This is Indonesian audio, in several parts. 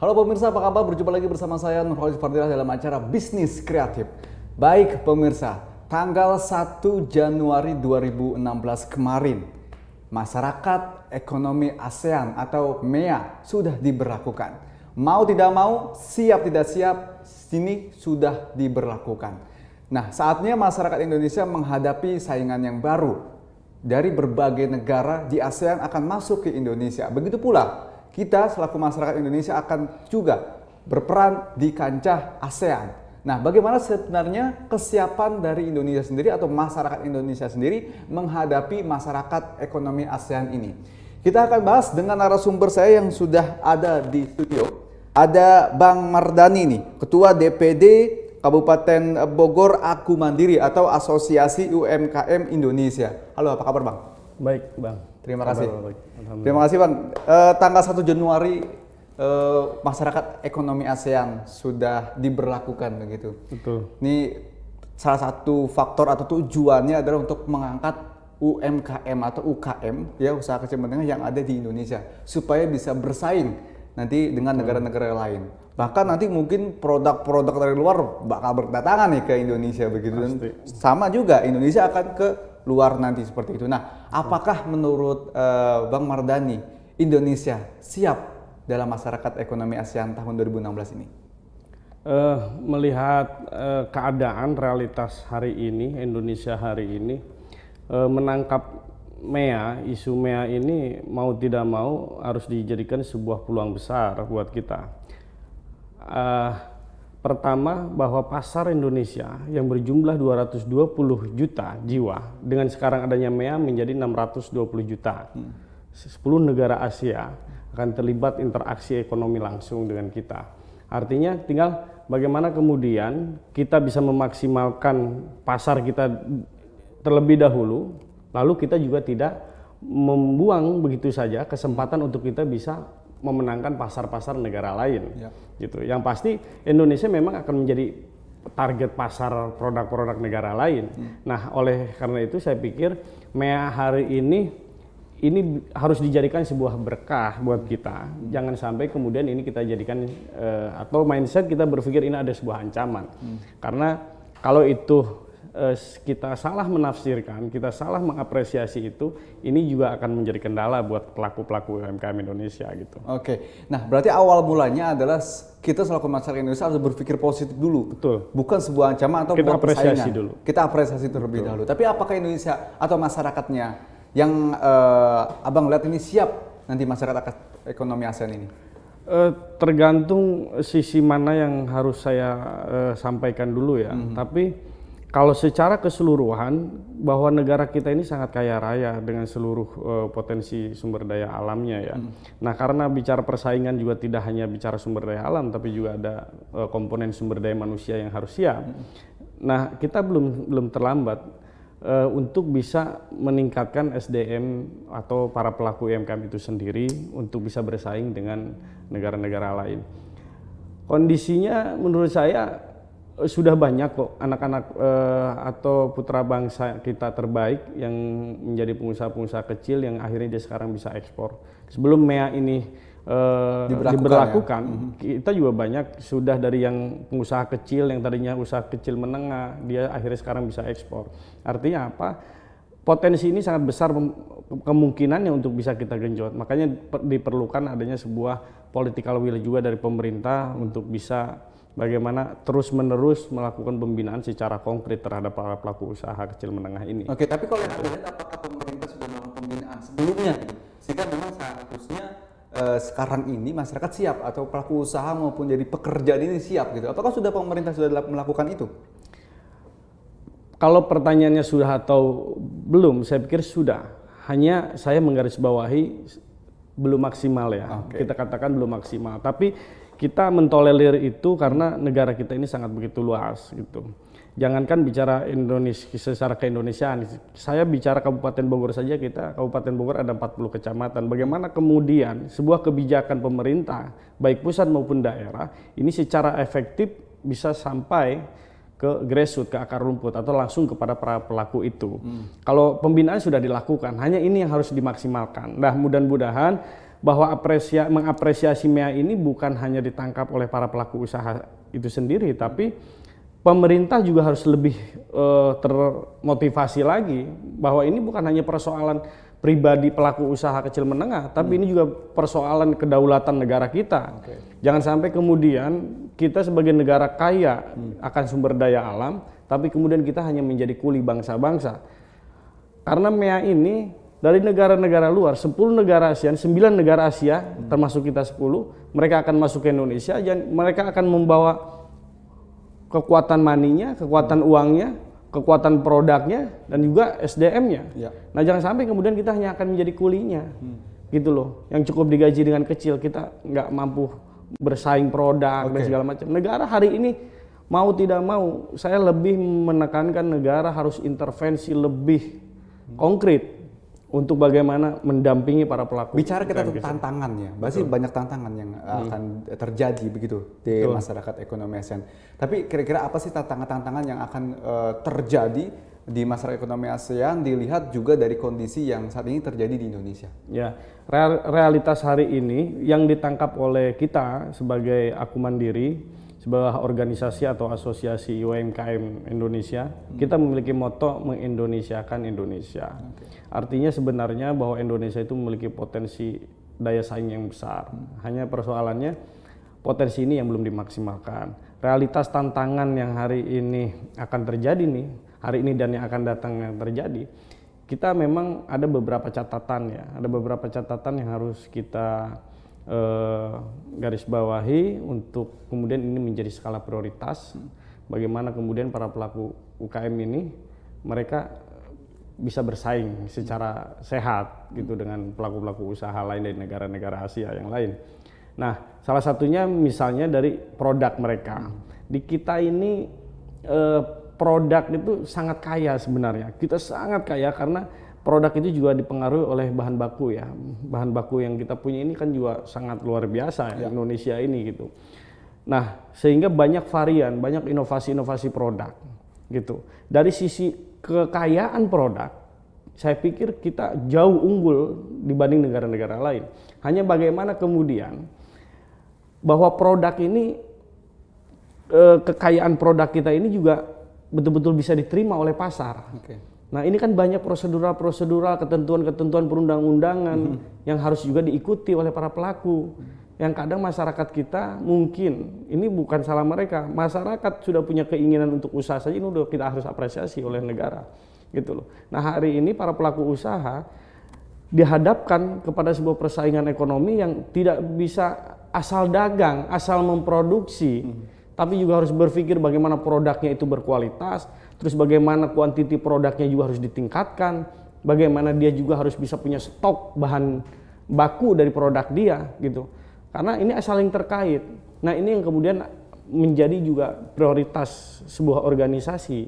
Halo pemirsa, apa kabar? Berjumpa lagi bersama saya Nurholis Fadilah dalam acara Bisnis Kreatif. Baik pemirsa, tanggal 1 Januari 2016 kemarin, Masyarakat Ekonomi ASEAN atau MEA sudah diberlakukan. Mau tidak mau, siap tidak siap, sini sudah diberlakukan. Nah, saatnya masyarakat Indonesia menghadapi saingan yang baru. Dari berbagai negara di ASEAN akan masuk ke Indonesia. Begitu pula kita selaku masyarakat Indonesia akan juga berperan di kancah ASEAN. Nah, bagaimana sebenarnya kesiapan dari Indonesia sendiri atau masyarakat Indonesia sendiri menghadapi masyarakat ekonomi ASEAN ini? Kita akan bahas dengan narasumber saya yang sudah ada di studio. Ada Bang Mardani nih, Ketua DPD Kabupaten Bogor Aku Mandiri atau Asosiasi UMKM Indonesia. Halo, apa kabar Bang? Baik Bang. Terima kasih. Terima kasih Bang. Tanggal 1 Januari masyarakat ekonomi ASEAN sudah diberlakukan begitu. Betul. Ini salah satu faktor atau tujuannya adalah untuk mengangkat UMKM atau UKM ya, usaha kecil menengah yang ada di Indonesia supaya bisa bersaing nanti dengan negara-negara lain. Bahkan nanti mungkin produk-produk dari luar bakal berdatangan nih ke Indonesia begitu. Dan sama juga Indonesia akan ke luar nanti seperti itu. Nah, apakah menurut Bang Mardani Indonesia siap dalam masyarakat ekonomi ASEAN tahun 2016 ini? Melihat keadaan realitas hari ini, Indonesia hari ini menangkap MEA, isu MEA ini mau tidak mau harus dijadikan sebuah peluang besar buat kita. Pertama, bahwa pasar Indonesia yang berjumlah 220 juta jiwa dengan sekarang adanya MEA menjadi 620 juta. 10 negara Asia akan terlibat interaksi ekonomi langsung dengan kita. Artinya tinggal bagaimana kemudian kita bisa memaksimalkan pasar kita terlebih dahulu, lalu kita juga tidak membuang begitu saja kesempatan untuk kita bisa memenangkan pasar-pasar negara lain, gitu. Yang pasti Indonesia memang akan menjadi target pasar produk-produk negara lain. Nah, oleh karena itu saya pikir MEA hari ini harus dijadikan sebuah berkah buat kita. Jangan sampai kemudian ini kita jadikan atau mindset kita berpikir ini ada sebuah ancaman. Karena kalau itu kita salah menafsirkan, kita salah mengapresiasi itu, ini juga akan menjadi kendala buat pelaku-pelaku UMKM Indonesia gitu. Oke, nah berarti awal mulanya adalah kita selaku masyarakat Indonesia harus berpikir positif dulu. Betul. Bukan sebuah ancaman atau kita apresiasi persaingan. dulu. Kita apresiasi terlebih dahulu. Tapi apakah Indonesia atau masyarakatnya yang Abang lihat ini siap nanti masyarakat ekonomi ASEAN ini? Tergantung sisi mana yang harus saya sampaikan dulu ya. Tapi kalau secara keseluruhan bahwa negara kita ini sangat kaya raya dengan seluruh potensi sumber daya alamnya ya. Nah, karena bicara persaingan juga tidak hanya bicara sumber daya alam, tapi juga ada komponen sumber daya manusia yang harus siap. Nah, kita belum terlambat untuk bisa meningkatkan SDM atau para pelaku UMKM itu sendiri untuk bisa bersaing dengan negara-negara lain. Kondisinya menurut saya sudah banyak kok anak-anak atau putra bangsa kita terbaik yang menjadi pengusaha-pengusaha kecil yang akhirnya dia sekarang bisa ekspor. Sebelum MEA ini diberlakukan ya? Kita juga banyak sudah dari yang pengusaha kecil yang tadinya usaha kecil menengah, dia akhirnya sekarang bisa ekspor. Artinya apa? Potensi ini sangat besar kemungkinannya untuk bisa kita genjot. Makanya diperlukan adanya sebuah political will juga dari pemerintah untuk bisa bagaimana terus-menerus melakukan pembinaan secara konkret terhadap para pelaku usaha kecil menengah ini. Oke, tapi kalau yang terlihat apakah pemerintah sudah melakukan pembinaan sebelumnya? Sehingga memang seharusnya sekarang ini masyarakat siap atau pelaku usaha maupun jadi pekerja ini siap gitu. Apakah sudah pemerintah sudah melakukan itu? Kalau pertanyaannya sudah atau belum, saya pikir sudah. Hanya saya menggarisbawahi belum maksimal ya. Kita katakan belum maksimal. Tapi kita mentolerir itu karena negara kita ini sangat begitu luas gitu. Jangankan bicara Indonesia secara keindonesiaan, saya bicara Kabupaten Bogor saja, kita Kabupaten Bogor ada 40 kecamatan. Bagaimana kemudian sebuah kebijakan pemerintah baik pusat maupun daerah ini secara efektif bisa sampai ke grassroots, ke akar rumput atau langsung kepada para pelaku itu. Kalau pembinaan sudah dilakukan, hanya ini yang harus dimaksimalkan. Nah, mudah-mudahan bahwa mengapresiasi MEA ini bukan hanya ditangkap oleh para pelaku usaha itu sendiri, tapi pemerintah juga harus lebih termotivasi lagi bahwa ini bukan hanya persoalan pribadi pelaku usaha kecil menengah, tapi ini juga persoalan kedaulatan negara kita. Jangan sampai kemudian kita sebagai negara kaya akan sumber daya alam, tapi kemudian kita hanya menjadi kuli bangsa-bangsa. Karena MEA ini dari negara-negara luar, 10 negara ASEAN, 9 negara Asia, termasuk kita 10, mereka akan masuk ke Indonesia, dan mereka akan membawa kekuatan maninya, kekuatan uangnya, kekuatan produknya, dan juga SDM-nya. Nah, jangan sampai kemudian kita hanya akan menjadi kulinya, gitu loh. Yang cukup digaji dengan kecil, kita nggak mampu bersaing produk dan segala macam. Negara hari ini mau tidak mau, saya lebih menekankan negara harus intervensi lebih konkret untuk bagaimana mendampingi para pelaku. Bicara kita tentang tantangannya, pasti banyak tantangan yang akan terjadi begitu di masyarakat ekonomi ASEAN. Tapi kira-kira apa sih tantangan-tantangan yang akan terjadi di masyarakat ekonomi ASEAN dilihat juga dari kondisi yang saat ini terjadi di Indonesia? Ya, realitas hari ini yang ditangkap oleh kita sebagai Aku Mandiri, sebuah organisasi atau asosiasi UMKM Indonesia, kita memiliki moto mengindonesiakan Indonesia. Artinya sebenarnya bahwa Indonesia itu memiliki potensi daya saing yang besar. Hanya persoalannya potensi ini yang belum dimaksimalkan. Realitas tantangan yang hari ini akan terjadi nih, hari ini dan yang akan datang yang terjadi, kita memang ada beberapa catatan ya, ada beberapa catatan yang harus kita garis bawahi untuk kemudian ini menjadi skala prioritas. Bagaimana kemudian para pelaku UKM ini mereka bisa bersaing secara sehat gitu dengan pelaku-pelaku usaha lain dari negara-negara Asia yang lain. Nah, salah satunya misalnya dari produk mereka. Di kita ini produk itu sangat kaya sebenarnya. Kita sangat kaya karena produk itu juga dipengaruhi oleh bahan baku ya. Bahan baku yang kita punya ini kan juga sangat luar biasa ya, Indonesia ini gitu. Nah, sehingga banyak varian, banyak inovasi-inovasi produk gitu. Dari sisi kekayaan produk, saya pikir kita jauh unggul dibanding negara-negara lain. Hanya bagaimana kemudian bahwa produk ini, kekayaan produk kita ini juga betul-betul bisa diterima oleh pasar. Nah, ini kan banyak prosedural-prosedural, ketentuan-ketentuan perundang-undangan yang harus juga diikuti oleh para pelaku. Yang kadang masyarakat kita mungkin, ini bukan salah mereka, masyarakat sudah punya keinginan untuk usaha saja, ini udah kita harus apresiasi oleh negara. Gitu loh. Nah, hari ini para pelaku usaha dihadapkan kepada sebuah persaingan ekonomi yang tidak bisa asal dagang, asal memproduksi, tapi juga harus berpikir bagaimana produknya itu berkualitas, terus bagaimana kuantiti produknya juga harus ditingkatkan, bagaimana dia juga harus bisa punya stok bahan baku dari produk dia gitu. Karena ini saling terkait. Nah, ini yang kemudian menjadi juga prioritas sebuah organisasi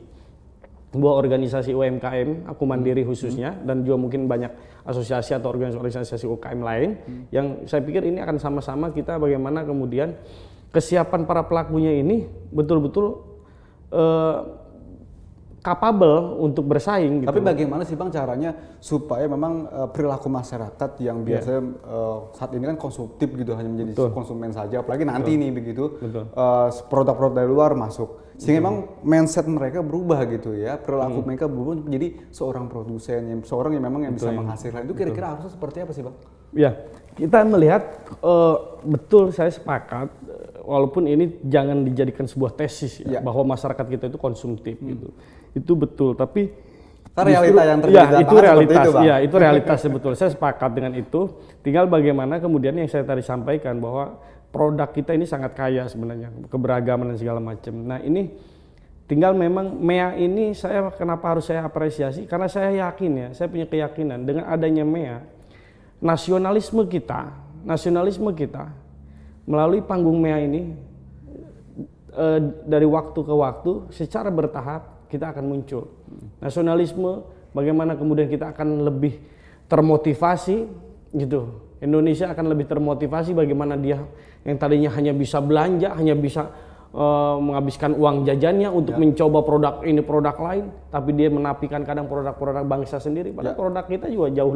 UMKM, Aku Mandiri khususnya, dan juga mungkin banyak asosiasi atau organisasi UKM lain, yang saya pikir ini akan sama-sama kita bagaimana kemudian kesiapan para pelakunya ini betul-betul capable untuk bersaing. Tapi gitu. bagaimana sih Bang caranya supaya memang perilaku masyarakat yang biasanya saat ini kan konsumtif gitu, hanya menjadi konsumen saja, apalagi nanti nih begitu produk-produk dari luar masuk, sehingga memang mindset mereka berubah gitu ya, perilaku mereka berubah menjadi seorang produsen, seorang yang memang yang bisa menghasilkan. Itu kira-kira harusnya seperti apa sih Bang? Ya, kita melihat betul, saya sepakat, walaupun ini jangan dijadikan sebuah tesis ya, bahwa masyarakat kita itu konsumtif gitu. Itu betul, tapi realita yang terjadi itu realitas, itu realitas sebetulnya. Saya sepakat dengan itu. Tinggal bagaimana kemudian yang saya tadi sampaikan bahwa produk kita ini sangat kaya sebenarnya, keberagaman dan segala macam. Nah, ini tinggal memang MEA ini kenapa harus saya apresiasi? Karena saya yakin ya, saya punya keyakinan dengan adanya MEA, nasionalisme kita melalui panggung MEA ini dari waktu ke waktu secara bertahap kita akan muncul. Nasionalisme, bagaimana kemudian kita akan lebih termotivasi gitu. Indonesia akan lebih termotivasi bagaimana dia yang tadinya hanya bisa belanja, hanya bisa menghabiskan uang jajannya untuk mencoba produk ini produk lain, tapi dia menafikan kadang produk-produk bangsa sendiri. Padahal produk kita juga jauh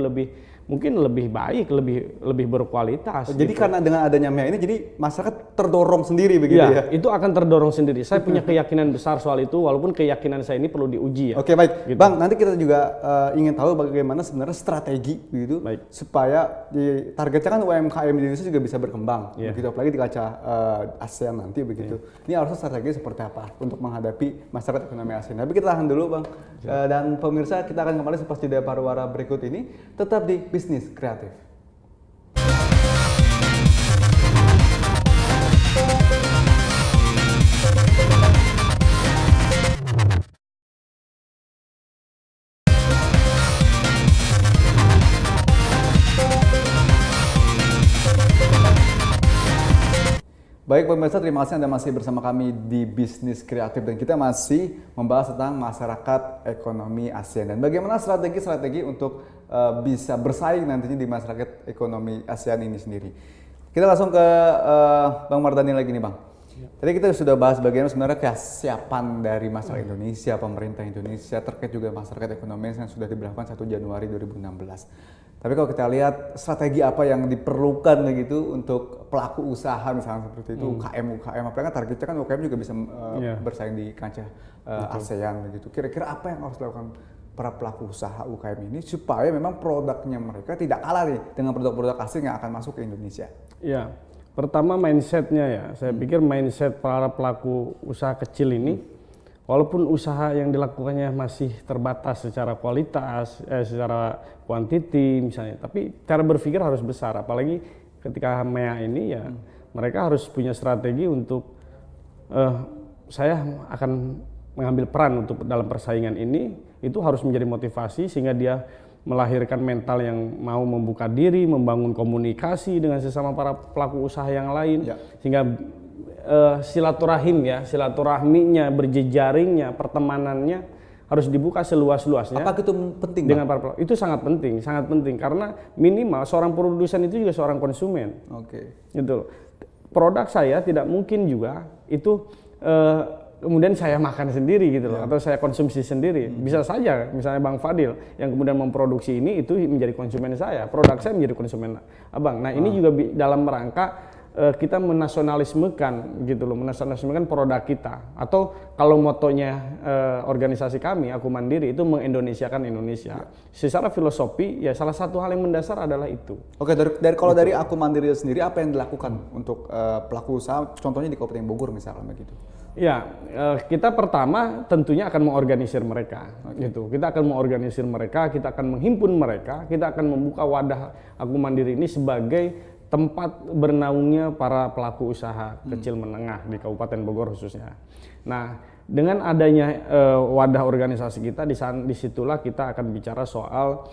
mungkin lebih baik, lebih berkualitas. Jadi karena dengan adanya MEA ini, jadi masyarakat terdorong sendiri begitu ya? Itu akan terdorong sendiri. Saya punya keyakinan besar soal itu, walaupun keyakinan saya ini perlu diuji ya. Oke, baik, gitu. Bang. Nanti kita juga ingin tahu bagaimana sebenarnya strategi begitu supaya targetnya kan UMKM di Indonesia juga bisa berkembang, begitu. Apalagi di kaca ASEAN nanti begitu. Ini harusnya strategi seperti apa untuk menghadapi masyarakat ekonomi ASEAN. Tapi kita tahan dulu, Bang. Dan pemirsa, kita akan kembali setelah jeda pariwara berikut ini. Tetap di Bisnis Kreatif. Baik pemirsa, terima kasih Anda masih bersama kami di Bisnis Kreatif dan kita masih membahas tentang masyarakat ekonomi ASEAN dan bagaimana strategi-strategi untuk bisa bersaing nantinya di masyarakat ekonomi ASEAN ini sendiri. Kita langsung ke Bang Mardhani lagi nih, Bang. Tadi kita sudah bahas bagaimana sebenarnya kesiapan dari masyarakat Indonesia, pemerintah Indonesia terkait juga masyarakat ekonomi yang sudah diberlakukan 1 Januari 2016. Tapi kalau kita lihat strategi apa yang diperlukan begitu untuk pelaku usaha misalnya seperti itu, UKM, apalagi kan targetnya kan UKM juga bisa bersaing di kancah ASEAN begitu. Kira-kira apa yang harus dilakukan para pelaku usaha UKM ini supaya memang produknya mereka tidak kalah nih dengan produk-produk asing yang akan masuk ke Indonesia? Ya, pertama mindsetnya ya. Saya pikir mindset para pelaku usaha kecil ini, walaupun usaha yang dilakukannya masih terbatas secara kualitas, secara kuantiti misalnya, tapi cara berpikir harus besar. Apalagi ketika MEA ini ya, mereka harus punya strategi untuk saya akan mengambil peran untuk dalam persaingan ini. Itu harus menjadi motivasi sehingga dia melahirkan mental yang mau membuka diri, membangun komunikasi dengan sesama para pelaku usaha yang lain, sehingga silaturahminya, berjejaringnya, pertemanannya harus dibuka seluas-luasnya. Apa itu penting? Dengan para pelaku itu sangat penting karena minimal seorang produsen itu juga seorang konsumen. Gitu. Produk saya tidak mungkin juga itu kemudian saya makan sendiri gitu loh, atau saya konsumsi sendiri. Bisa saja misalnya Bang Fadil yang kemudian memproduksi ini itu menjadi konsumen saya, produk saya menjadi konsumen Abang. Nah ini juga dalam rangka kita menasionalismekan gitu loh, menasionalismekan produk kita. Atau kalau motonya organisasi kami, Aku Mandiri, itu mengindonesiakan Indonesia. Secara filosofi ya salah satu hal yang mendasar adalah itu. Oke, kalau dari Aku Mandiri sendiri apa yang dilakukan untuk pelaku usaha, contohnya di Kabupaten Bogor misalnya begitu? Ya, kita pertama tentunya akan mengorganisir mereka, gitu. Kita akan mengorganisir mereka, kita akan menghimpun mereka, kita akan membuka wadah Aku Mandiri ini sebagai tempat bernaungnya para pelaku usaha kecil menengah di Kabupaten Bogor khususnya. Nah, dengan adanya wadah organisasi kita, disitulah kita akan bicara soal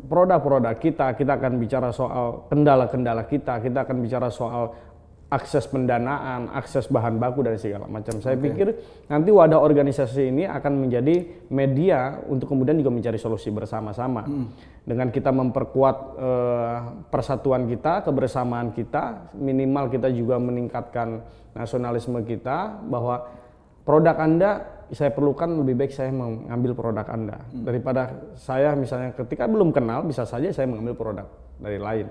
produk-produk kita akan bicara soal kendala-kendala kita akan bicara soal akses pendanaan, akses bahan baku dan segala macam. Saya pikir nanti wadah organisasi ini akan menjadi media untuk kemudian juga mencari solusi bersama-sama. Dengan kita memperkuat persatuan kita, kebersamaan kita, minimal kita juga meningkatkan nasionalisme kita bahwa produk Anda saya perlukan, lebih baik saya mengambil produk Anda daripada saya misalnya ketika belum kenal bisa saja saya mengambil produk dari lain.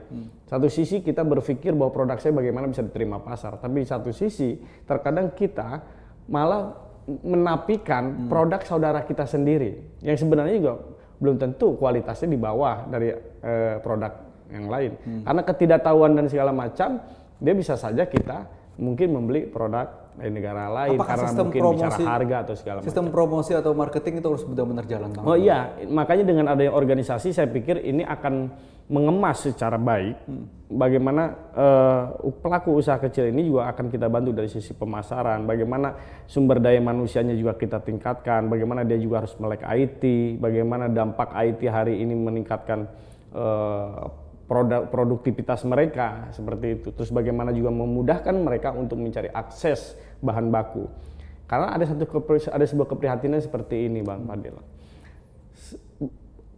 Satu sisi kita berpikir bahwa produk saya bagaimana bisa diterima pasar, tapi di satu sisi terkadang kita malah menafikan produk saudara kita sendiri yang sebenarnya juga belum tentu kualitasnya di bawah dari produk yang lain. Karena ketidaktahuan dan segala macam, dia bisa saja kita mungkin membeli produk dari negara lain. Apakah karena mungkin bicara harga atau segala macam. Sistem promosi atau marketing itu harus benar-benar jalan, Bang? Oh iya, makanya dengan adanya organisasi saya pikir ini akan mengemas secara baik bagaimana pelaku usaha kecil ini juga akan kita bantu dari sisi pemasaran, bagaimana sumber daya manusianya juga kita tingkatkan, bagaimana dia juga harus melek IT, bagaimana dampak IT hari ini meningkatkan produktivitas mereka seperti itu. Terus bagaimana juga memudahkan mereka untuk mencari akses bahan baku. Karena ada sebuah keprihatinan seperti ini, Bang Fadil.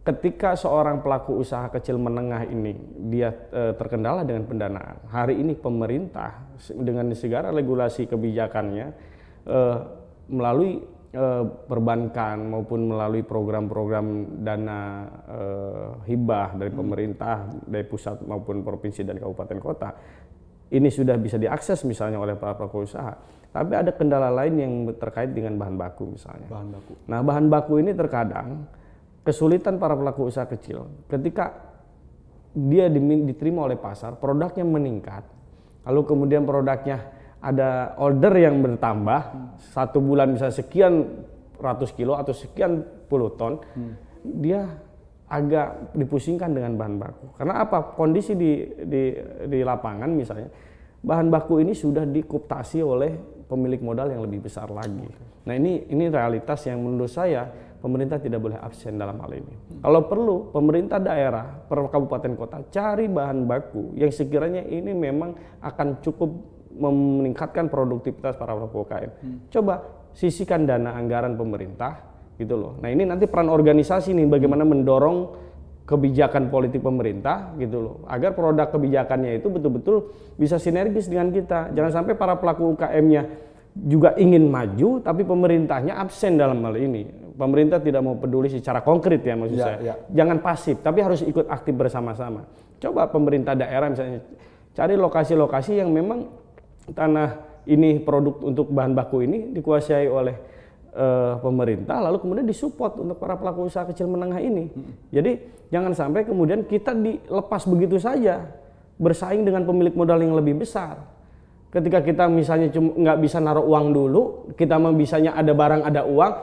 ketika seorang pelaku usaha kecil menengah ini dia terkendala dengan pendanaan, hari ini pemerintah dengan segala regulasi kebijakannya melalui perbankan maupun melalui program-program dana hibah dari pemerintah, dari pusat maupun provinsi dan kabupaten kota, ini sudah bisa diakses misalnya oleh para pelaku usaha. Tapi ada kendala lain yang terkait dengan bahan baku misalnya. Bahan baku. Nah, bahan baku ini terkadang kesulitan para pelaku usaha kecil ketika dia diterima oleh pasar, produknya meningkat, lalu kemudian produknya ada order yang bertambah, satu bulan bisa sekian ratus kilo atau sekian puluh ton, dia agak dipusingkan dengan bahan baku. Karena apa? Kondisi di lapangan misalnya, bahan baku ini sudah dikoptasi oleh pemilik modal yang lebih besar lagi. Nah ini realitas yang menurut saya pemerintah tidak boleh absen dalam hal ini. Kalau perlu pemerintah daerah, per kabupaten kota cari bahan baku yang sekiranya ini memang akan cukup meningkatkan produktivitas para pelaku UKM. Coba sisihkan dana anggaran pemerintah gitu loh. Nah ini nanti peran organisasi nih bagaimana mendorong kebijakan politik pemerintah gitu loh, agar produk kebijakannya itu betul-betul bisa sinergis dengan kita. Jangan sampai para pelaku UKM-nya juga ingin maju tapi pemerintahnya absen dalam hal ini. Pemerintah tidak mau peduli secara konkret ya maksud saya. Jangan pasif tapi harus ikut aktif bersama-sama. Coba pemerintah daerah misalnya cari lokasi-lokasi yang memang tanah ini produk untuk bahan baku ini dikuasai oleh pemerintah, lalu kemudian disupport untuk para pelaku usaha kecil menengah ini. Jadi jangan sampai kemudian kita dilepas begitu saja bersaing dengan pemilik modal yang lebih besar. Ketika kita misalnya cuma nggak bisa naruh uang dulu, kita mau bisanya ada barang ada uang,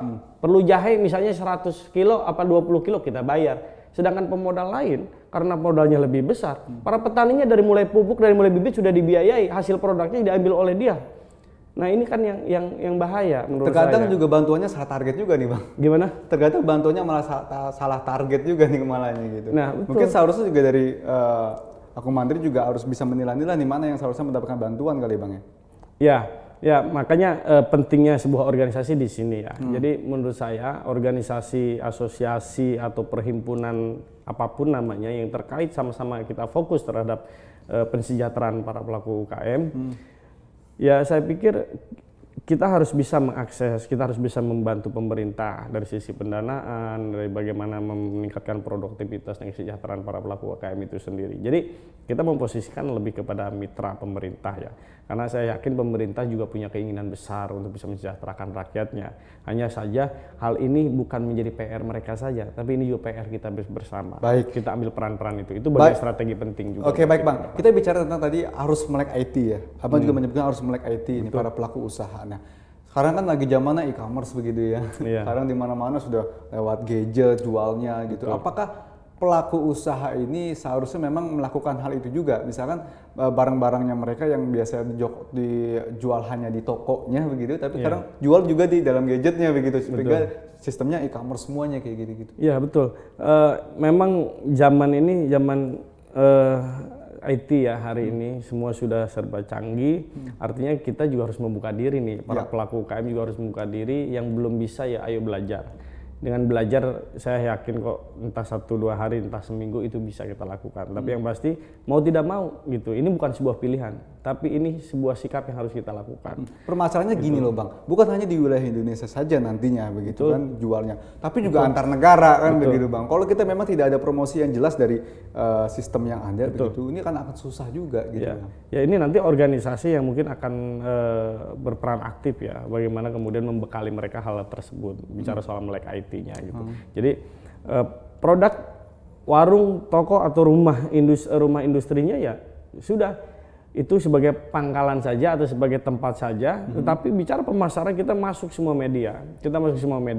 perlu jahe misalnya 100 kilo apa 20 kilo kita bayar. Sedangkan pemodal lain karena modalnya lebih besar, para petaninya dari mulai pupuk, dari mulai bibit sudah dibiayai, hasil produknya diambil oleh dia. Nah ini kan yang bahaya menurut Terkadang saya. juga bantuannya salah target juga nih Bang. Gimana? Terkadang bantuannya malah salah target juga nih malahnya gitu. Nah, betul. Mungkin seharusnya juga dari Aku Mandiri juga harus bisa memilah-milah nih mana yang seharusnya mendapatkan bantuan kali Bang ya. Ya makanya pentingnya sebuah organisasi di sini ya. Jadi menurut saya organisasi, asosiasi atau perhimpunan apapun namanya yang terkait sama-sama kita fokus terhadap pensejahteraan para pelaku UKM. Ya saya pikir kita harus bisa mengakses, kita harus bisa membantu pemerintah dari sisi pendanaan, dari bagaimana meningkatkan produktivitas dan kesejahteraan para pelaku UKM itu sendiri. Jadi kita memposisikan lebih kepada mitra pemerintah ya. Karena saya yakin pemerintah juga punya keinginan besar untuk bisa mensejahterakan rakyatnya. Hanya saja hal ini bukan menjadi PR mereka saja, tapi ini juga PR kita bersama. Baik. Kita ambil peran-peran itu. Itu bagian strategi penting juga. Oke baik Bang, kita bicara tentang tadi arus melek IT ya. Abang juga menyebutkan arus melek IT ini para pelaku usaha. Nah, sekarang kan lagi zamannya e-commerce begitu ya. Sekarang di mana-mana sudah lewat gadget jualnya gitu. Apakah pelaku usaha ini seharusnya memang melakukan hal itu juga? Misalkan barang-barangnya mereka yang biasa dijual hanya di tokonya begitu, tapi sekarang jual juga di dalam gadgetnya begitu. Sehingga sistemnya e-commerce semuanya kayak gitu-gitu. Iya betul. Memang zaman ini zaman IT ya hari ini semua sudah serba canggih. Artinya kita juga harus membuka diri nih, para pelaku UKM juga harus membuka diri. Yang belum bisa ya ayo belajar. Dengan belajar saya yakin kok entah 1-2 hari, entah seminggu itu bisa kita lakukan. Tapi yang pasti mau tidak mau gitu. Ini bukan sebuah pilihan, tapi ini sebuah sikap yang harus kita lakukan. Permasalahannya gini loh Bang, bukan hanya di wilayah Indonesia saja nantinya begitu kan jualnya, tapi juga antar negara kan begitu Bang. Kalau kita memang tidak ada promosi yang jelas dari sistem yang ada begitu, ini kan akan susah juga gitu. Ya ini nanti organisasi yang mungkin akan berperan aktif ya, bagaimana kemudian membekali mereka hal tersebut. Bicara soal melek IT-nya gitu. Jadi produk warung, toko atau rumah industrinya ya sudah itu sebagai pangkalan saja atau sebagai tempat saja. Tetapi bicara pemasaran kita masuk semua media,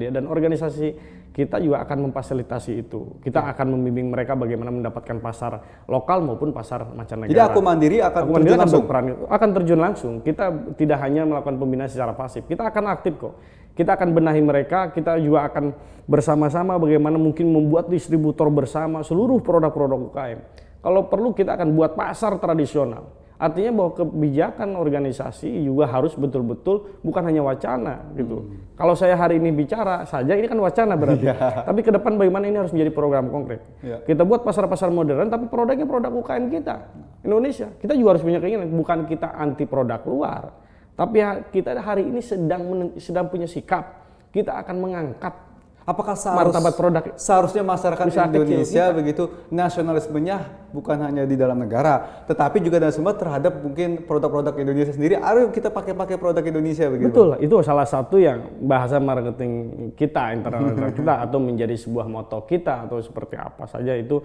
dan organisasi kita juga akan memfasilitasi itu. Kita akan membimbing mereka bagaimana mendapatkan pasar lokal maupun pasar mancanegara. Jadi Aku Mandiri akan terjun langsung? Akan terjun langsung. Kita tidak hanya melakukan pembinaan secara pasif, kita akan aktif kok. Kita akan benahi mereka, kita juga akan bersama-sama bagaimana mungkin membuat distributor bersama seluruh produk-produk UKM. Kalau perlu kita akan buat pasar tradisional. Artinya bahwa kebijakan organisasi juga harus betul-betul bukan hanya wacana gitu. Kalau saya hari ini bicara saja ini kan wacana berarti. Tapi ke depan bagaimana ini harus menjadi program konkret. Kita buat pasar-pasar modern tapi produknya produk UKM kita Indonesia. Kita juga harus punya keinginan, bukan kita anti produk luar. Tapi kita hari ini sedang punya sikap kita akan mengangkat Apakah martabat produk seharusnya masyarakat usaha Indonesia kecil begitu nasionalismenya bukan hanya di dalam negara, tetapi juga dan semua terhadap mungkin produk-produk Indonesia sendiri. Ayo kita pakai produk Indonesia begitu. Betul, itu salah satu yang bahasa marketing kita internal kita atau menjadi sebuah moto kita atau seperti apa saja itu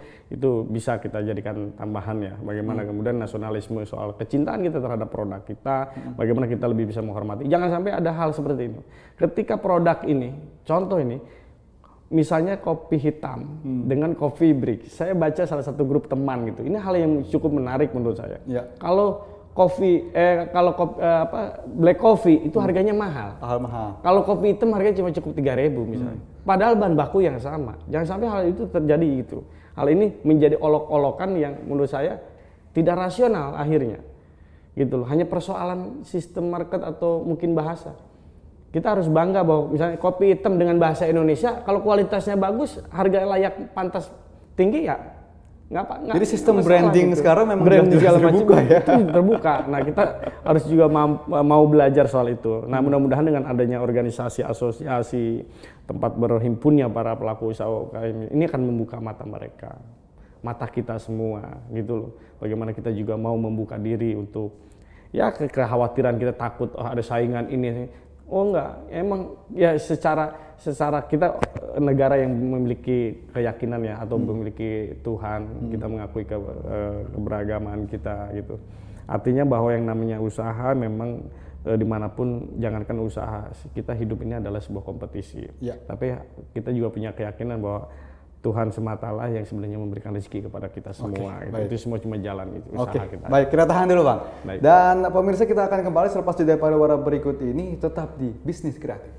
bisa kita jadikan tambahan ya. Bagaimana kemudian nasionalisme soal kecintaan kita terhadap produk kita, bagaimana kita lebih bisa menghormati. Jangan sampai ada hal seperti ini. Ketika produk ini, contoh ini, misalnya kopi hitam dengan coffee break. Saya baca salah satu grup teman gitu. Ini hal yang cukup menarik menurut saya. Kalau black coffee itu harganya mahal. Mahal. Kalau kopi hitam harganya cuma cukup 3.000 misalnya. Padahal bahan baku yang sama. Jangan sampai hal itu terjadi gitu. Hal ini menjadi olok-olokan yang menurut saya tidak rasional akhirnya. Gitu loh. Hanya persoalan sistem market atau mungkin bahasa. Kita harus bangga bahwa misalnya kopi hitam dengan bahasa Indonesia, kalau kualitasnya bagus, harga layak pantas tinggi ya nggak. Jadi sistem branding gitu. sekarang memang branding segala macam terbuka ya. itu terbuka. Nah kita harus juga mau belajar soal itu. Nah mudah-mudahan dengan adanya organisasi, asosiasi, tempat berhimpunnya para pelaku usaha UKM ini akan membuka mata mereka, mata kita semua gitu loh. Bagaimana kita juga mau membuka diri untuk ya kekhawatiran kita takut ada saingan ini. Oh enggak, emang ya secara kita negara yang memiliki keyakinan ya atau memiliki Tuhan, kita mengakui keberagaman kita gitu. Artinya bahwa yang namanya usaha memang dimanapun jangankan usaha, kita hidup ini adalah sebuah kompetisi. Tapi kita juga punya keyakinan bahwa Tuhan sematalah yang sebenarnya memberikan rezeki kepada kita semua. Itu semua cuma jalan itu usaha kita. Baik, kita tahan dulu Bang. Baik. Dan pemirsa kita akan kembali selepas jeda pariwara berikut ini tetap di Bisnis Kreatif.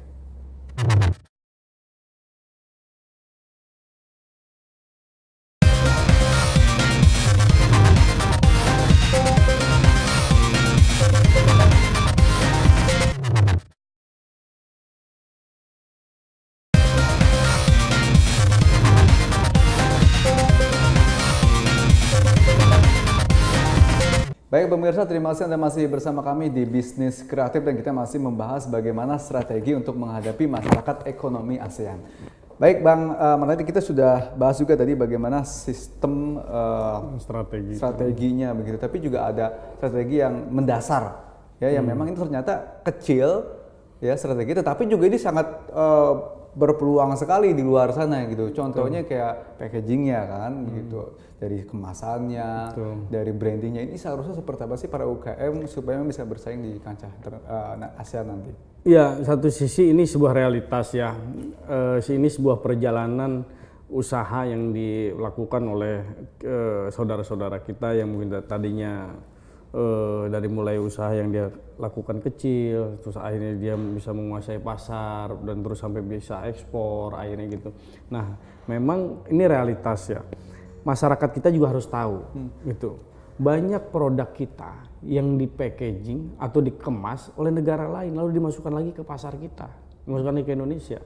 Baik pemirsa, terima kasih Anda masih bersama kami di Bisnis Kreatif dan kita masih membahas bagaimana strategi untuk menghadapi masyarakat ekonomi ASEAN. Baik Bang, nanti kita sudah bahas juga tadi bagaimana sistem strateginya begitu, tapi juga ada strategi yang mendasar ya, yang memang itu ternyata kecil ya strategi, tetapi juga ini sangat berpeluang sekali di luar sana gitu. Contohnya kayak packagingnya kan gitu, dari kemasannya, dari brandingnya, ini seharusnya seperti apa sih para UKM supaya bisa bersaing di kancah ASEAN nanti? Ya, satu sisi ini sebuah realitas ya, ini sebuah perjalanan usaha yang dilakukan oleh saudara-saudara kita yang mungkin tadinya dari mulai usaha yang dia lakukan kecil, terus akhirnya dia bisa menguasai pasar dan terus sampai bisa ekspor akhirnya gitu. Nah, memang ini realitas ya. Masyarakat kita juga harus tahu gitu. Banyak produk kita yang di packaging atau dikemas oleh negara lain lalu dimasukkan lagi ke pasar kita, dimasukkan lagi ke Indonesia.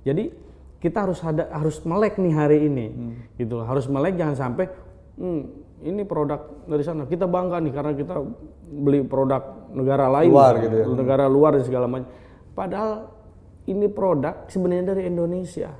Jadi kita harus melek nih hari ini, gitu. Harus melek, jangan sampai ini produk dari sana, kita bangga nih karena kita beli produk negara lain, gitu ya. Negara luar dan segala macam. Padahal ini produk sebenarnya dari Indonesia,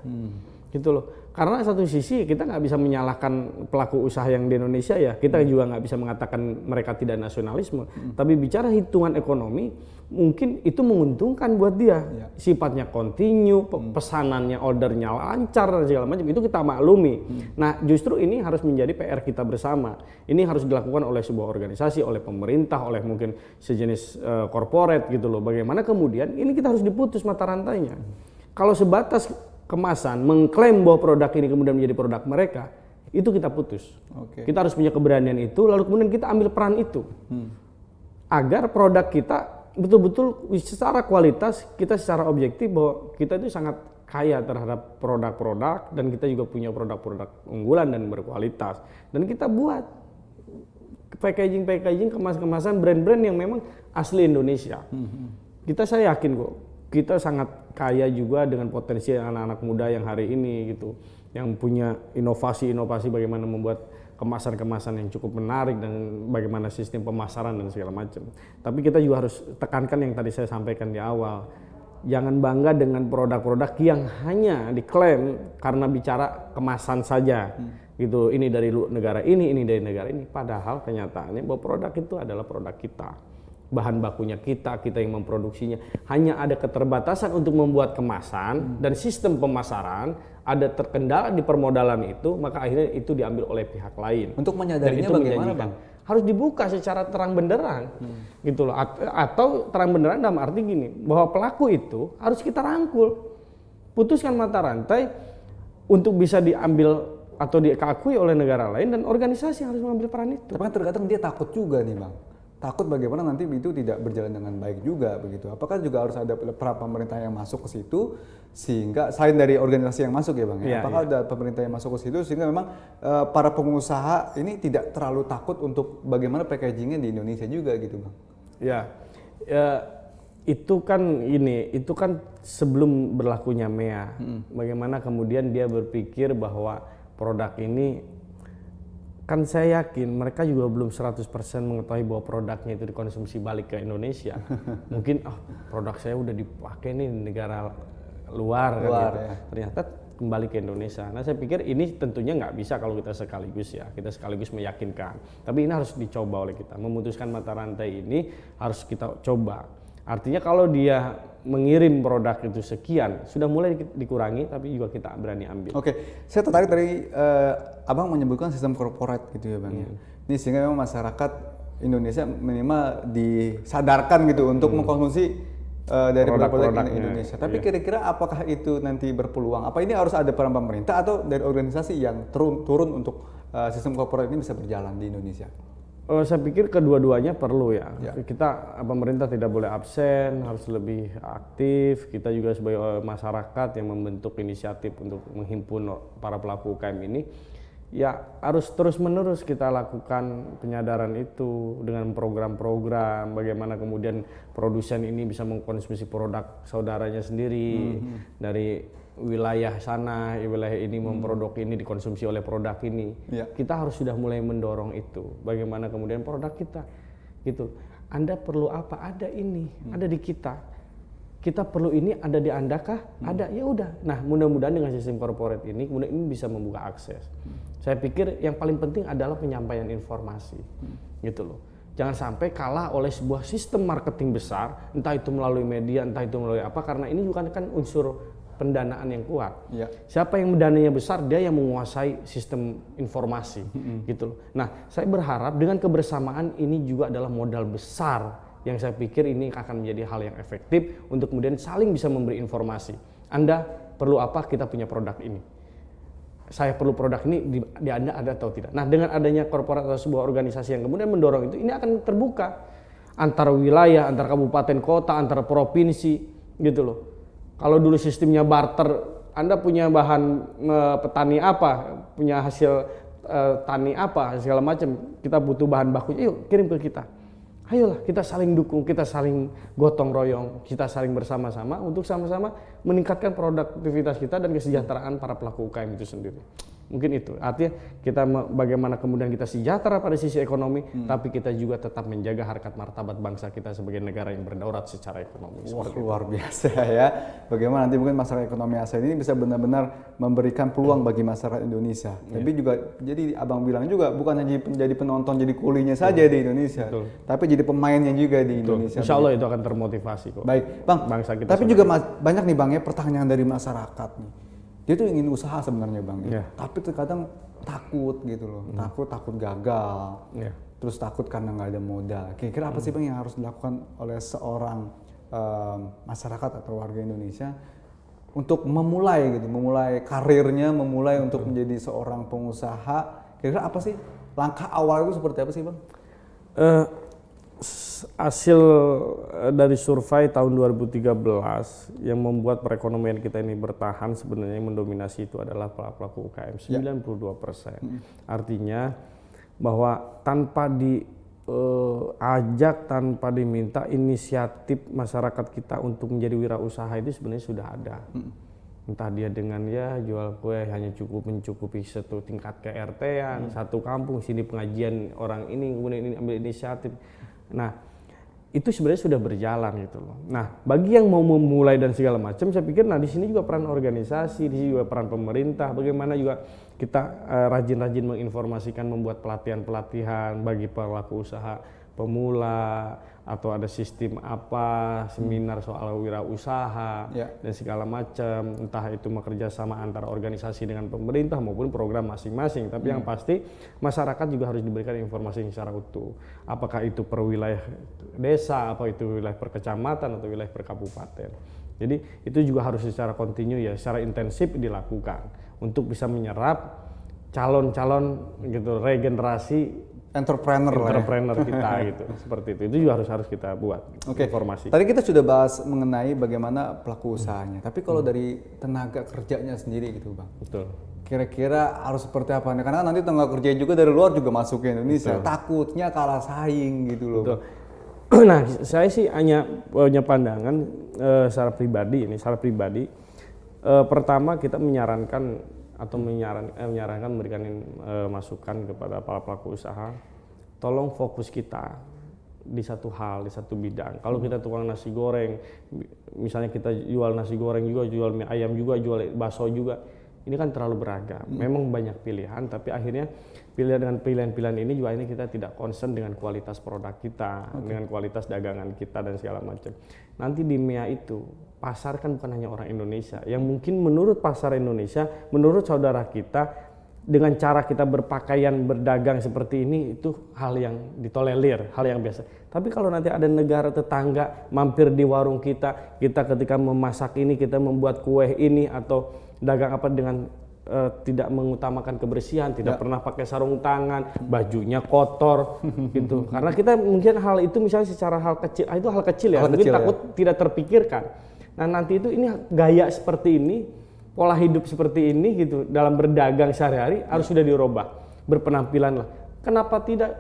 gitu loh. Karena satu sisi kita nggak bisa menyalahkan pelaku usaha yang di Indonesia ya, kita juga nggak bisa mengatakan mereka tidak nasionalisme. Tapi bicara hitungan ekonomi, mungkin itu menguntungkan buat dia. Sifatnya kontinu, pesanannya, ordernya lancar dan segala macam, itu kita maklumi. Nah justru ini harus menjadi PR kita bersama. Ini harus dilakukan oleh sebuah organisasi, oleh pemerintah, oleh mungkin sejenis corporate gitu loh. Bagaimana kemudian ini kita harus diputus mata rantainya. Kalau sebatas kemasan mengklaim bahwa produk ini kemudian menjadi produk mereka, itu kita putus. Kita harus punya keberanian itu, lalu kemudian kita ambil peran itu agar produk kita betul-betul secara kualitas, kita secara objektif bahwa kita itu sangat kaya terhadap produk-produk dan kita juga punya produk-produk unggulan dan berkualitas, dan kita buat packaging kemasan brand-brand yang memang asli Indonesia. Saya yakin kok kita sangat kaya juga dengan potensi anak-anak muda yang hari ini gitu, yang punya inovasi-inovasi bagaimana membuat kemasan-kemasan yang cukup menarik dan bagaimana sistem pemasaran dan segala macam. Tapi kita juga harus tekankan yang tadi saya sampaikan di awal. Jangan bangga dengan produk-produk yang hanya diklaim karena bicara kemasan saja. Gitu. Ini dari negara ini dari negara ini. Padahal kenyataannya bahwa produk itu adalah produk kita. Bahan bakunya kita yang memproduksinya. Hanya ada keterbatasan untuk membuat kemasan dan sistem pemasaran, ada terkendala di permodalan itu, maka akhirnya itu diambil oleh pihak lain. Untuk menyadarinya bagaimana, Bang? Harus dibuka secara terang benderang, gitu loh. Atau terang benderang dalam arti gini, bahwa pelaku itu harus kita rangkul, putuskan mata rantai untuk bisa diambil atau diakui oleh negara lain, dan organisasi harus mengambil peran itu. Tapi kan terkadang dia takut juga nih, Bang. Takut bagaimana nanti itu tidak berjalan dengan baik juga begitu. Apakah juga harus ada peran pemerintah yang masuk ke situ sehingga selain dari organisasi yang masuk ya, Bang? Ya? Apakah ada pemerintah yang masuk ke situ sehingga memang para pengusaha ini tidak terlalu takut untuk bagaimana packagingnya di Indonesia juga gitu, Bang? Itu kan sebelum berlakunya MEA. Bagaimana kemudian dia berpikir bahwa produk ini, kan saya yakin mereka juga belum 100% mengetahui bahwa produknya itu dikonsumsi balik ke Indonesia. Mungkin produk saya udah dipakai nih di negara luar kan gitu. Ya. Ternyata kembali ke Indonesia. Nah, saya pikir ini tentunya nggak bisa kalau kita sekaligus meyakinkan. Tapi ini harus dicoba oleh kita. Memutuskan mata rantai ini harus kita coba. Artinya kalau dia mengirim produk itu sekian, sudah mulai dikurangi, tapi juga kita berani ambil. Oke, saya tertarik dari Abang menyebutkan sistem corporate gitu ya, Bang. Ini sehingga memang masyarakat Indonesia minimal disadarkan gitu untuk mengkonsumsi dari produk-produk Indonesia. Tapi kira-kira apakah itu nanti berpeluang? Apa ini harus ada peran pemerintah atau dari organisasi yang turun untuk sistem corporate ini bisa berjalan di Indonesia? Saya pikir kedua-duanya perlu ya. Kita pemerintah tidak boleh absen, harus lebih aktif. Kita juga sebagai masyarakat yang membentuk inisiatif untuk menghimpun para pelaku UKM ini, ya harus terus-menerus kita lakukan penyadaran itu dengan program-program. Bagaimana kemudian produsen ini bisa mengkonsumsi produk saudaranya sendiri dari wilayah sana, wilayah ini memproduk ini dikonsumsi oleh produk ini. Kita harus sudah mulai mendorong itu. Bagaimana kemudian produk kita, gitu. Anda perlu apa? Ada ini, ada di kita. Kita perlu ini, ada di Anda kah? Ada, ya udah. Nah, mudah-mudahan dengan sistem corporate ini, kemudian ini bisa membuka akses. Saya pikir yang paling penting adalah penyampaian informasi, gitu loh. Jangan sampai kalah oleh sebuah sistem marketing besar, entah itu melalui media, entah itu melalui apa, karena ini juga kan unsur pendanaan yang kuat. Siapa yang mendananya besar, dia yang menguasai sistem informasi, gitu loh. Nah, saya berharap dengan kebersamaan ini juga adalah modal besar yang saya pikir ini akan menjadi hal yang efektif untuk kemudian saling bisa memberi informasi. Anda perlu apa? Kita punya produk ini. Saya perlu produk ini, di Anda ada atau tidak. Nah, dengan adanya korporat atau sebuah organisasi yang kemudian mendorong itu, ini akan terbuka antara wilayah, antara kabupaten kota, antara provinsi, gitu loh. Kalau dulu sistemnya barter, Anda punya bahan petani apa, punya hasil tani apa, segala macam, kita butuh bahan bakunya, yuk kirim ke kita. Ayolah kita saling dukung, kita saling gotong royong, kita saling bersama-sama untuk sama-sama meningkatkan produktivitas kita dan kesejahteraan para pelaku UKM itu sendiri. Mungkin itu, artinya kita bagaimana kemudian kita sejahtera pada sisi ekonomi, tapi kita juga tetap menjaga harkat martabat bangsa kita sebagai negara yang berdaulat secara ekonomi. Luar biasa ya, bagaimana nanti mungkin masyarakat ekonomi Asia ini bisa benar-benar memberikan peluang bagi masyarakat Indonesia. Tapi juga, jadi Abang bilang juga, bukan hanya jadi penonton, jadi kulinya saja di Indonesia, tapi jadi pemainnya juga di Indonesia. Insya Allah itu akan termotivasi kok. Baik, Bang, bangsa kita tapi juga banyak nih Bang ya pertanyaan dari masyarakat nih. Dia tuh ingin usaha sebenarnya Bang, tapi terkadang takut gitu loh, takut gagal, terus takut karena nggak ada modal. Kira-kira apa sih Bang yang harus dilakukan oleh seorang masyarakat atau warga Indonesia untuk memulai karirnya, memulai untuk menjadi seorang pengusaha? Kira-kira apa sih langkah awal itu seperti apa sih Bang? Hasil dari survei tahun 2013 yang membuat perekonomian kita ini bertahan, sebenarnya yang mendominasi itu adalah pelaku UKM, 92%. Artinya bahwa tanpa diajak, tanpa diminta, inisiatif masyarakat kita untuk menjadi wirausaha itu sebenarnya sudah ada. Entah dia dengan jual kue hanya mencukupi satu tingkat KRT-an, satu kampung, sini pengajian orang ini, kemudian ini ambil inisiatif. Nah, itu sebenarnya sudah berjalan gitu loh. Nah, bagi yang mau memulai dan segala macam, saya pikir di sini juga peran organisasi, di sini juga peran pemerintah, bagaimana juga kita rajin-rajin menginformasikan, membuat pelatihan-pelatihan bagi pelaku usaha pemula, atau ada sistem seminar soal wirausaha dan segala macam, entah itu bekerja sama antara organisasi dengan pemerintah maupun program masing-masing. Tapi yang pasti masyarakat juga harus diberikan informasi secara utuh. Apakah itu per wilayah desa, apa itu wilayah per kecamatan atau wilayah per kabupaten. Jadi itu juga harus secara kontinu secara intensif dilakukan untuk bisa menyerap calon-calon gitu, regenerasi entrepreneur kita gitu, seperti itu juga harus kita buat informasi. Tadi kita sudah bahas mengenai bagaimana pelaku usahanya, tapi kalau dari tenaga kerjanya sendiri gitu Bang. Betul. Kira-kira harus seperti apa nih? Karena nanti tenaga kerja juga dari luar juga masuk ke Indonesia, takutnya kalah saing gitu loh. Betul. Nah, saya sih hanya punya pandangan secara pribadi. Pertama kita menyarankan memberikan masukan kepada para pelaku usaha, tolong fokus kita di satu bidang. Kalau kita tukang nasi goreng, misalnya kita jual nasi goreng juga, jual mie ayam juga, jual bakso juga, ini kan terlalu beragam. Memang banyak pilihan, tapi akhirnya pilihan-pilihan ini juga ini kita tidak concern dengan kualitas produk kita, dengan kualitas dagangan kita dan segala macam. Nanti di MEA itu pasar kan bukan hanya orang Indonesia, yang mungkin menurut pasar Indonesia, menurut saudara kita, dengan cara kita berpakaian, berdagang seperti ini, itu hal yang ditolerir, hal yang biasa. Tapi kalau nanti ada negara tetangga mampir di warung kita ketika memasak ini, kita membuat kue ini atau dagang dengan tidak mengutamakan kebersihan, tidak pernah pakai sarung tangan, bajunya kotor gitu. Karena kita mungkin hal itu misalnya secara hal kecil, itu hal kecil mungkin takut tidak terpikirkan. Nah, nanti itu ini gaya seperti ini, pola hidup seperti ini gitu dalam berdagang sehari-hari harus sudah dirubah. Berpenampilan lah. Kenapa tidak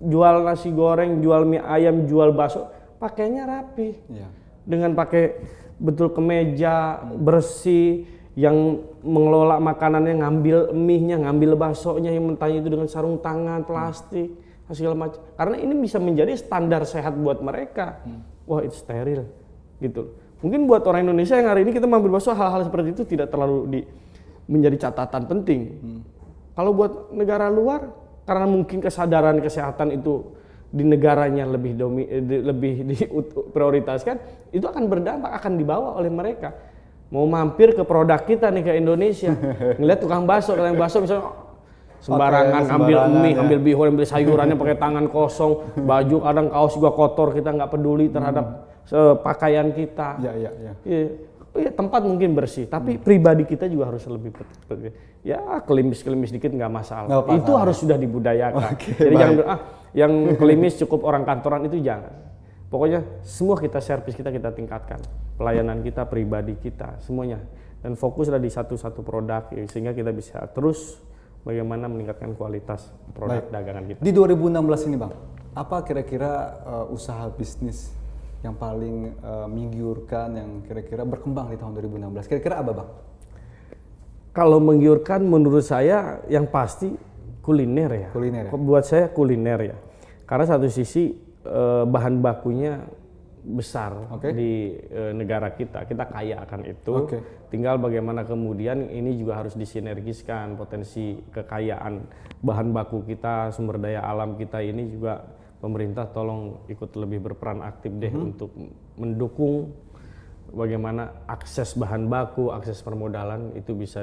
jual nasi goreng, jual mie ayam, jual bakso, pakainya rapi. Dengan pakai betul kemeja, bersih, yang mengelola makanannya, ngambil mie-nya, ngambil baksonya, yang mentahnya itu dengan sarung tangan, plastik, segala macam. Karena ini bisa menjadi standar sehat buat mereka. Wah, itu steril gitu. Mungkin buat orang Indonesia yang hari ini kita mengambil bakso, hal-hal seperti itu tidak terlalu menjadi catatan penting. Kalau buat negara luar, karena mungkin kesadaran kesehatan itu di negaranya lebih diprioritaskan, itu akan berdampak, akan dibawa oleh mereka. Mau mampir ke produk kita nih ke Indonesia, ngeliat tukang bakso misalnya sembarangan ambil mie, ambil bihun, ambil sayurannya pakai tangan kosong, baju kadang kaos juga kotor, kita nggak peduli terhadap pakaian kita. Tempat mungkin bersih, tapi pribadi kita juga harus lebih kelimis dikit nggak masalah. Itu harus sudah dibudayakan. Jadi jangan yang kelimis cukup orang kantoran, itu jangan. Pokoknya semua kita servis kita tingkatkan, pelayanan kita, pribadi kita, semuanya, dan fokuslah di satu produk sehingga kita bisa terus bagaimana meningkatkan kualitas produk dagangan kita. Di 2016 ini Bang, apa kira-kira usaha bisnis yang paling menggiurkan, yang kira-kira berkembang di tahun 2016? Kira-kira apa Bang? Kalau menggiurkan menurut saya yang pasti kuliner ya. Buat saya kuliner ya. Karena satu sisi bahan bakunya besar di negara kita kaya akan itu. Tinggal bagaimana kemudian ini juga harus disinergiskan, potensi kekayaan bahan baku kita, sumber daya alam kita ini juga pemerintah tolong ikut lebih berperan aktif deh untuk mendukung bagaimana akses bahan baku, akses permodalan itu bisa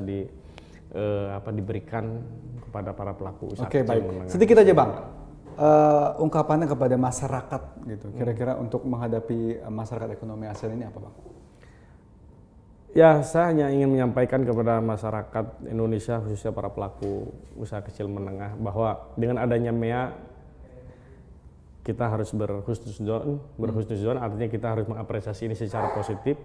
diberikan kepada para pelaku usaha. Baik. Sedikit aja Bang. Ungkapannya kepada masyarakat gitu, kira-kira untuk menghadapi masyarakat ekonomi ASEAN ini apa Bang? Ya, saya hanya ingin menyampaikan kepada masyarakat Indonesia, khususnya para pelaku usaha kecil menengah, bahwa dengan adanya MEA kita harus berhusnuzon, artinya kita harus mengapresiasi ini secara positif,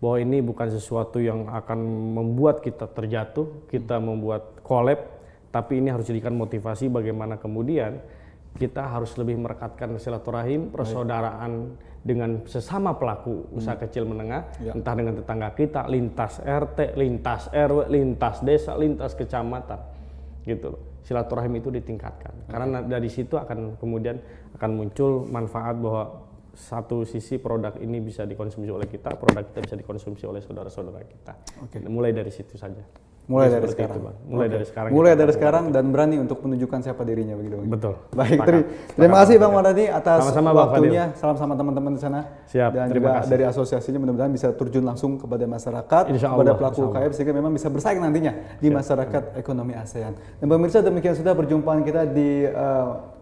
bahwa ini bukan sesuatu yang akan membuat kita terjatuh, kita membuat collab, Tapi ini harus dijadikan motivasi bagaimana kemudian kita harus lebih merekatkan silaturahim, persaudaraan dengan sesama pelaku usaha kecil menengah, entah dengan tetangga kita, lintas RT, lintas RW, lintas desa, lintas kecamatan, gitu loh. Silaturahim itu ditingkatkan, karena dari situ akan kemudian akan muncul manfaat bahwa satu sisi produk ini bisa dikonsumsi oleh kita, produk kita bisa dikonsumsi oleh saudara-saudara kita. Mulai dari situ saja. Mulai dari Seperti sekarang. itu, Bang. Mulai dari sekarang. Mulai kita dari lakukan. sekarang dan berani untuk menunjukkan siapa dirinya begitu. Betul. Baik, Sepakat. terima kasih Bang Mardhani atas Sama-sama, Bang waktunya. Salam sama teman-teman di sana. Siap, Dan terima juga kasih. dari asosiasinya mudah-mudahan bisa terjun langsung kepada masyarakat, Insya kepada Allah, pelaku insya Allah. UKM sehingga memang bisa bersaing nantinya di masyarakat ekonomi ASEAN. Dan pemirsa, demikian sudah perjumpaan kita di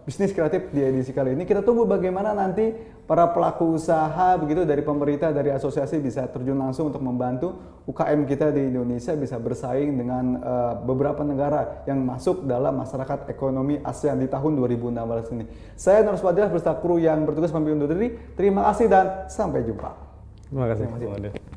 Bisnis Kreatif di edisi kali ini. Kita tunggu bagaimana nanti para pelaku usaha begitu dari pemerintah, dari asosiasi bisa terjun langsung untuk membantu UKM kita di Indonesia bisa bersaing dengan beberapa negara yang masuk dalam masyarakat ekonomi ASEAN di tahun 2016 ini. Saya Nurul Fadilah beserta kru yang bertugas pamit undur diri. Terima kasih dan sampai jumpa. Terima kasih.